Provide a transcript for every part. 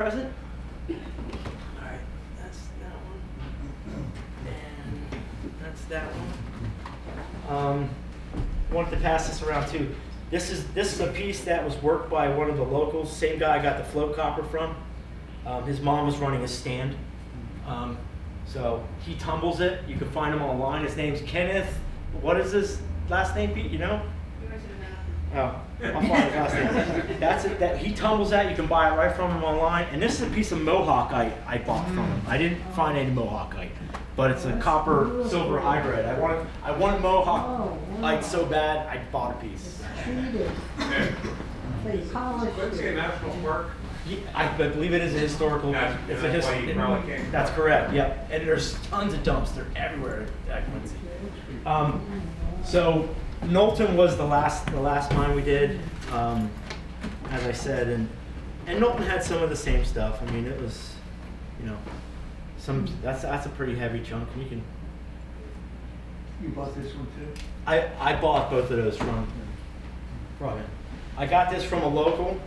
Present? Alright, that's that one. And that's that one. Wanted to pass this around too. This is a piece that was worked by one of the locals, same guy I got the float copper from. His mom was running a stand. So he tumbles it. You can find him online. His name's Kenneth. What is his last name, Pete? You know? Oh, I'll find his last name. That's it. That he tumbles that. You can buy it right from him online. And this is a piece of Mohawkite I bought from him. I didn't find any Mohawkite, but it's a copper silver hybrid. I wanted Mohawkite so bad. I bought a piece. It's a national park. I believe it is a historical. It's a history. That's correct. Yep. And there's tons of dumps. They're everywhere at Quincy. So Knowlton was the last mine we did, as I said, and Knowlton had some of the same stuff. I mean, it was, that's a pretty heavy chunk. You bought this one too? I bought both of those from. Right. I got this from a local.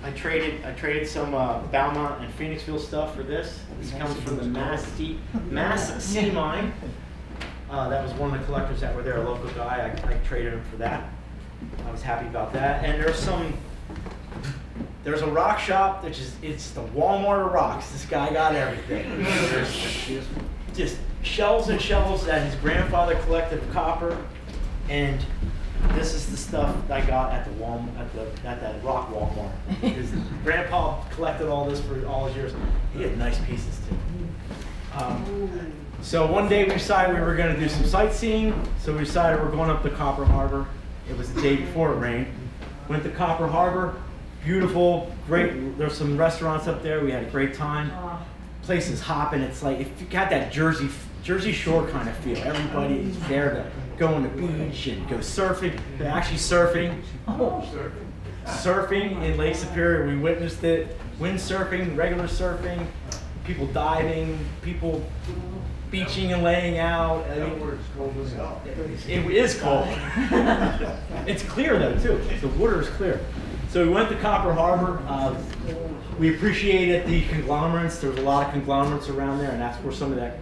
I traded some Beaumont and Phoenixville stuff for this. This comes from the Mass C mine. That was one of the collectors that were there, a local guy. I traded him for that. I was happy about that. And there's a rock shop it's the Walmart of rocks. This guy got everything. There's just shelves and shelves that his grandfather collected of copper, and this is the stuff I got at that rock Walmart. His grandpa collected all this for all his years. He had nice pieces too. So one day we decided we were going to do some sightseeing. So we decided we're going up to Copper Harbor. It was the day before it rained. Went to Copper Harbor. Beautiful, great. There's some restaurants up there. We had a great time. Place is hopping. It's like if you got that Jersey Shore kind of feel. Everybody is there to go on the beach and go surfing. They're actually surfing. Surfing in Lake Superior. We witnessed it. Windsurfing, regular surfing, people diving, people beaching and laying out. I mean, it is cold. It's clear though too. The water is clear. So we went to Copper Harbor. We appreciated the conglomerates. There was a lot of conglomerates around there, and that's where some of that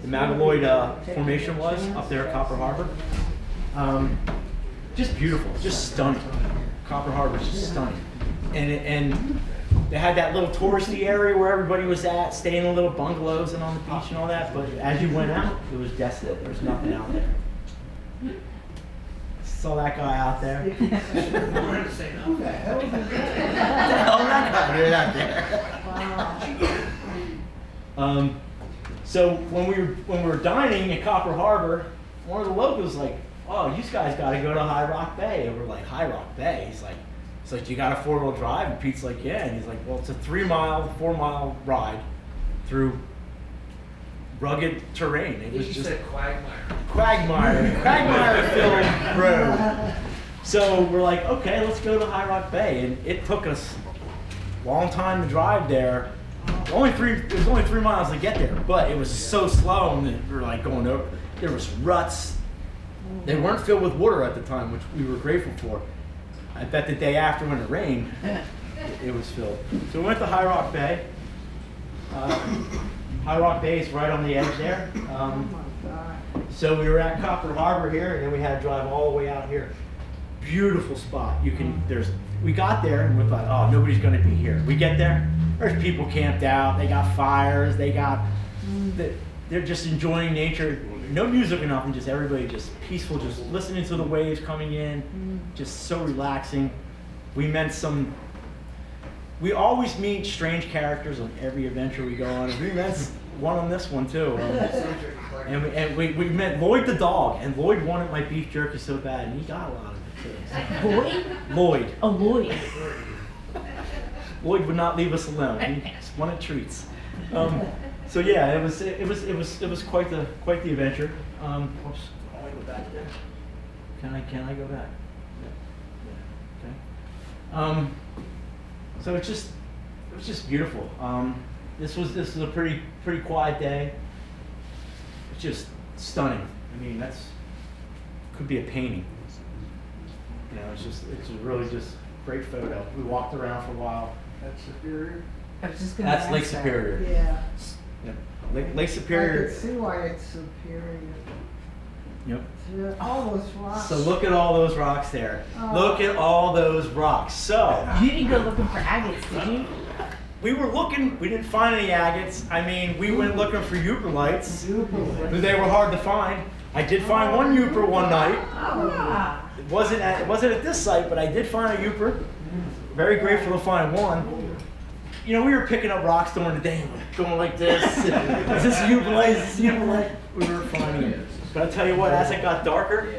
amalgamoid formation was up there at Copper Harbor. Just beautiful, just stunning. Copper Harbor is just stunning, and they had that little touristy area where everybody was at, staying in little bungalows and on the beach and all that. But as you went out, it was desolate. There was nothing out there. Saw that guy out there. Who the hell is that? that guy did out there. So when we were dining at Copper Harbor, one of the locals was like, "Oh, you guys got to go to High Rock Bay." And we're like, "High Rock Bay?" He's like, "You got a 4-wheel drive?" And Pete's like, "Yeah." And he's like, "Well, it's a 4-mile ride through rugged terrain." It was just quagmire-filled road. So we're like, "Okay, let's go to High Rock Bay." And it took us a long time to drive there. It was only 3 miles to get there, but it was so slow, and we were like going over. There was ruts. They weren't filled with water at the time, which we were grateful for. I bet the day after when it rained, it was filled. So we went to High Rock Bay. High Rock Bay is right on the edge there. So we were at Copper Harbor here, and then we had to drive all the way out here. Beautiful spot. We got there and we thought, oh, nobody's going to be here. We get there, there's people camped out. They got fires. They're just enjoying nature. No music or nothing. Just everybody just peaceful, just listening to the waves coming in. Just so relaxing. We always meet strange characters on every adventure we go on, and we met one on this one too. And we met Lloyd the dog, and Lloyd wanted my beef jerky so bad, and he got a lot of it too. Lloyd? Lloyd. Oh, Lloyd. Lloyd would not leave us alone. He just wanted treats. So yeah, it was quite the adventure. Oops, I go back there. Can I go back? Yeah. Okay. So it was just beautiful. This was a pretty quiet day. It's just stunning. I mean, could be a painting. It's really just great photo. We walked around for a while. That's Superior? I was just gonna That's ask Lake that. Superior. Yeah. Yep. Lake I Superior. can see why it's Superior. Yep. Yeah, all those rocks. So look at all those rocks there. Oh. Look at all those rocks. So You didn't go looking for agates, did you? we were looking. We didn't find any agates. I mean, we went looking for euperlites, Super. but they were hard to find. I did find one euper one night. Ah. It wasn't at this site, but I did find a euper. Very grateful to find one. You know, we were picking up rocks during the day, going like this. Is this a euperlite? Is this a euperlite? We were finding it. But I'll tell you what, as it got darker,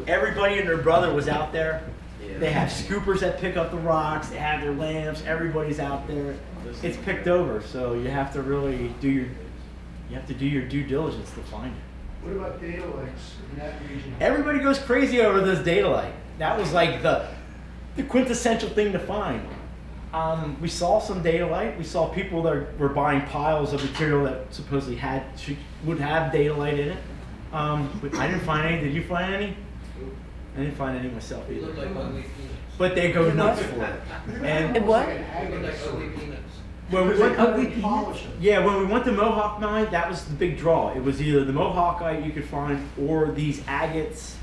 everybody and their brother was out there. They have scoopers that pick up the rocks. They have their lamps. Everybody's out there. It's picked over, so you have to really do your due diligence to find it. What about data lakes in that region? Everybody goes crazy over this data light. That was like the quintessential thing to find. We saw some data light. We saw people that were buying piles of material that supposedly would have data light in it. But I didn't find any. Did you find any? I didn't find any myself It either. looked like ugly peanuts. But they go nuts for it. And It what? It looked like ugly peanuts. when we went, Ugly Polish them. yeah, when we went to Mohawk Mine, that was the big draw. It was either the Mohawkite you could find or these agates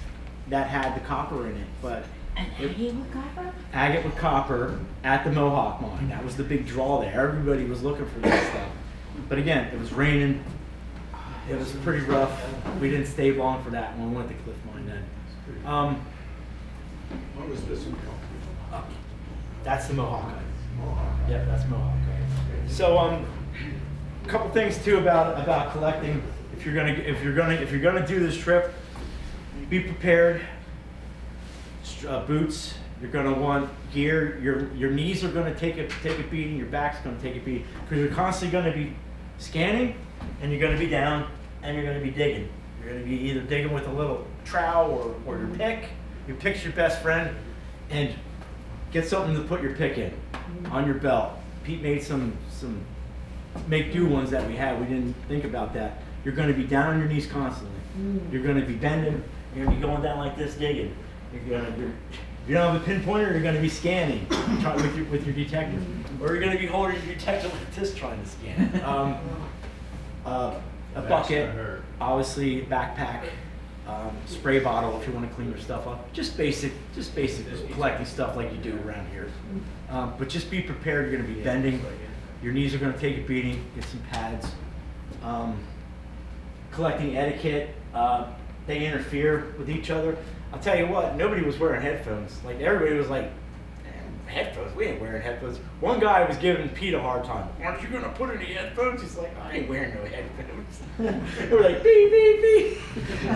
that had the copper in it. But An agate with copper? agate with copper at the Mohawk Mine. That was the big draw there. Everybody was looking for that stuff. But again, it was raining. It was pretty rough. We didn't stay long for that when we went to Cliff Mine then. What was this one called? That's the Mohawkite. Yep, that's Mohawkite. So a couple things too about collecting. If you're gonna do this trip, be prepared. Boots. You're gonna want gear. Your knees are gonna take a beating. Your back's gonna take a beating because you're constantly gonna be scanning, and you're gonna be down, and you're gonna be digging. You're gonna be either digging with a little trowel or your pick. Your pick's your best friend, and get something to put your pick in on your belt. Pete made some make do ones that we had. We didn't think about that. You're gonna be down on your knees constantly. You're gonna be bending. You're gonna be going down like this digging. If you don't have a pinpointer, you're going to be scanning with your detector, or you're going to be holding your detector like this trying to scan. A bucket, obviously backpack, spray bottle if you want to clean your stuff up. Just basic collecting stuff like you do around here. But just be prepared. You're going to be bending. Your knees are going to take a beating. Get some pads. Collecting etiquette. They interfere with each other. I'll tell you what, nobody was wearing headphones. Like everybody was like, headphoons? We ain't wearing headphones. One guy was giving Pete a hard time. Aren't you gonna put any headphones? He's like, I ain't wearing no headphones. They were like, beep, beep, beep.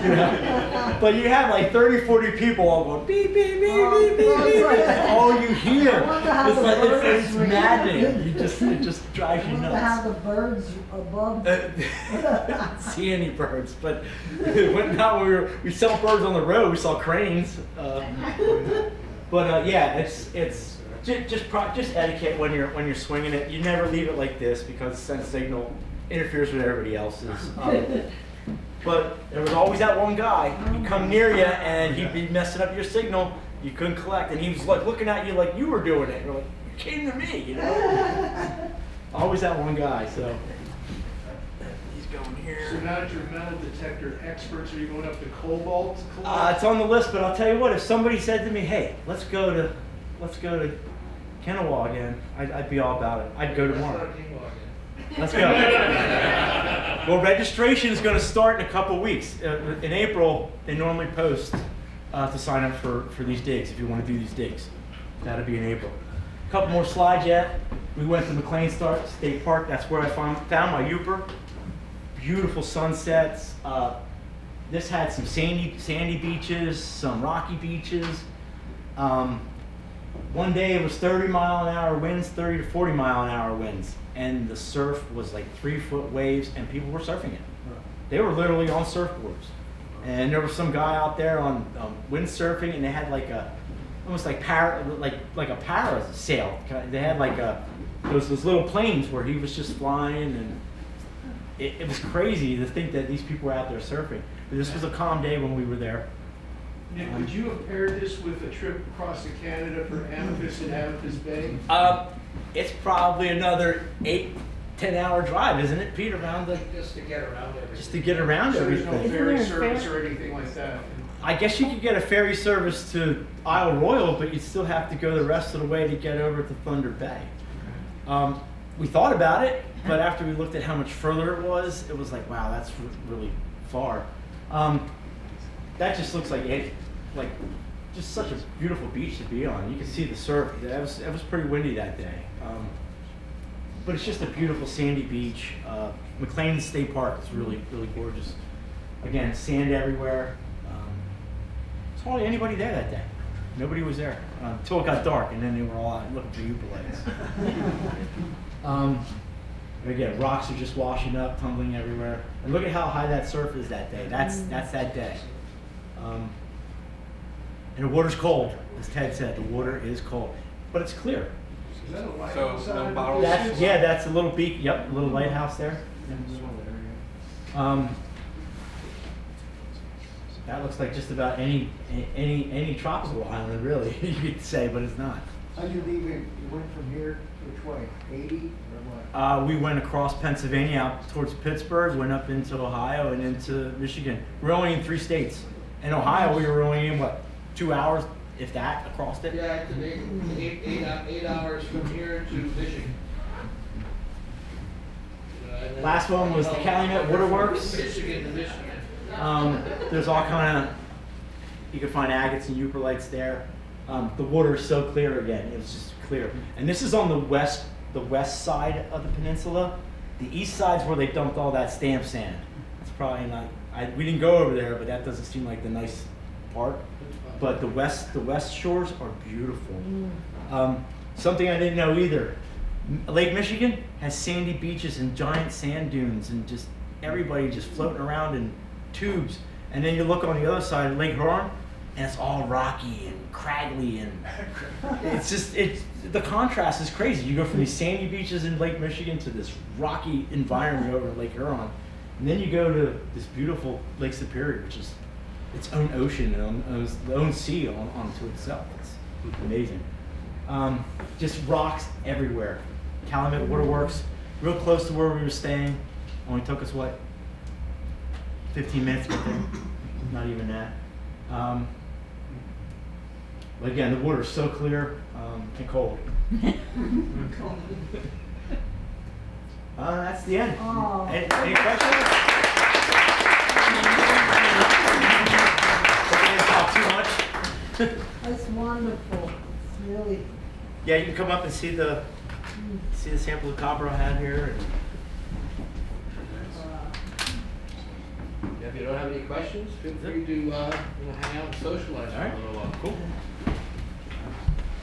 You know? But you have like 30, 40 people all going, beep, beep, beep, beep, beep, beep. That's all you hear. It's like, it's maddening. It just drives you I wonder nuts. how the birds above. Didn't see any birds, but we saw birds on the road. We saw cranes, but yeah, it's just etiquette when you're swinging it. You never leave it like this because the sense signal interferes with everybody else's. But there was always that one guy. He'd come near you and he'd be messing up your signal. You couldn't collect, and he was like looking at you like you were doing it. You're like, you came to me, you know. Always that one guy. So he's going here. So now that you're metal detector experts, are you going up to Cobalt to collect? It's on the list, but I'll tell you what. If somebody said to me, "Hey, let's go to Kennewaw again," I'd be all about it. I'd go tomorrow. Let's go. Well, registration is going to start in a couple weeks. In April, they normally post to sign up for these digs if you want to do these digs. That'll be in April. A couple more slides yet. We went to McLean State Park. That's where I found my Uper. Beautiful sunsets. This had some sandy beaches, some rocky beaches. One day it was 30-mile-an-hour winds, 30 to 40-mile-an-hour winds, and the surf was like 3-foot waves, and people were surfing it. They were literally on surfboards, and there was some guy out there on windsurfing, and they had like almost like a parasail. They had like those little planes where he was just flying, and it was crazy to think that these people were out there surfing. But this was a calm day when we were there. Nick, would you have paired this with a trip across to Canada for Amethyst and Amethyst Bay? It's probably another 8-10 hour drive, isn't it, Pete, around the, Just to get around everything. just to get around So there's no everything? ferry Isn't there a service ferry? or anything like that? I guess you could get a ferry service to Isle Royale, but you'd still have to go the rest of the way to get over to Thunder Bay. We thought about it, but after we looked at how much further it was like, wow, that's really far. That just looks like just such a beautiful beach to be on. You can see the surf. It was pretty windy that day. But it's just a beautiful sandy beach. McLean State Park is really, really gorgeous. Again, sand everywhere. There's hardly anybody there that day. Nobody was there until it got dark, and then they were all out looking for ukuleles. Again, rocks are just washing up, tumbling everywhere. And look at how high that surf is that day. That's that day. And the water's cold, as Ted said. The water is cold, but it's clear. Is that a So, lighthouse no on bottles? this? That's a little beak. Yep, a little lighthouse there. That looks like just about any tropical island, really, you could say, but it's not. How do you leave it? You went from here, which way? 80 or what? We went across Pennsylvania out towards Pittsburgh, went up into Ohio and into Michigan. We're only in 3 states. In Ohio, we were only in, 2 hours, if that, across it? Yeah, it's 8 hours from here to Michigan. And then- Last one was the Calumet Waterworks. Michigan to Michigan. There's all kind of, you can find agates and euprolites there. The water is so clear again, it's just clear. And this is on the west side of the peninsula. The east side's where they dumped all that stamp sand. It's probably not, we didn't go over there, but that doesn't seem like the nice part. But the west shores are beautiful. Something I didn't know either. Lake Michigan has sandy beaches and giant sand dunes and just everybody just floating around in tubes. And then you look on the other side, Lake Huron, and it's all rocky and craggly and the contrast is crazy. You go from these sandy beaches in Lake Michigan to this rocky environment over at Lake Huron. And then you go to this beautiful Lake Superior, which is its own ocean and its own sea onto itself. It's amazing. Just rocks everywhere. Calumet Waterworks, real close to where we were staying. Only took us 15 minutes to get there. Not even that. But again, the water is so clear and cold. That's the end. Oh. Any questions? Hope I didn't talk too much. That's wonderful. It's really, Yeah, you can come up and see the sample of copper I have here. If you don't have any questions, feel free to hang out and socialize for All right. a little while. Cool.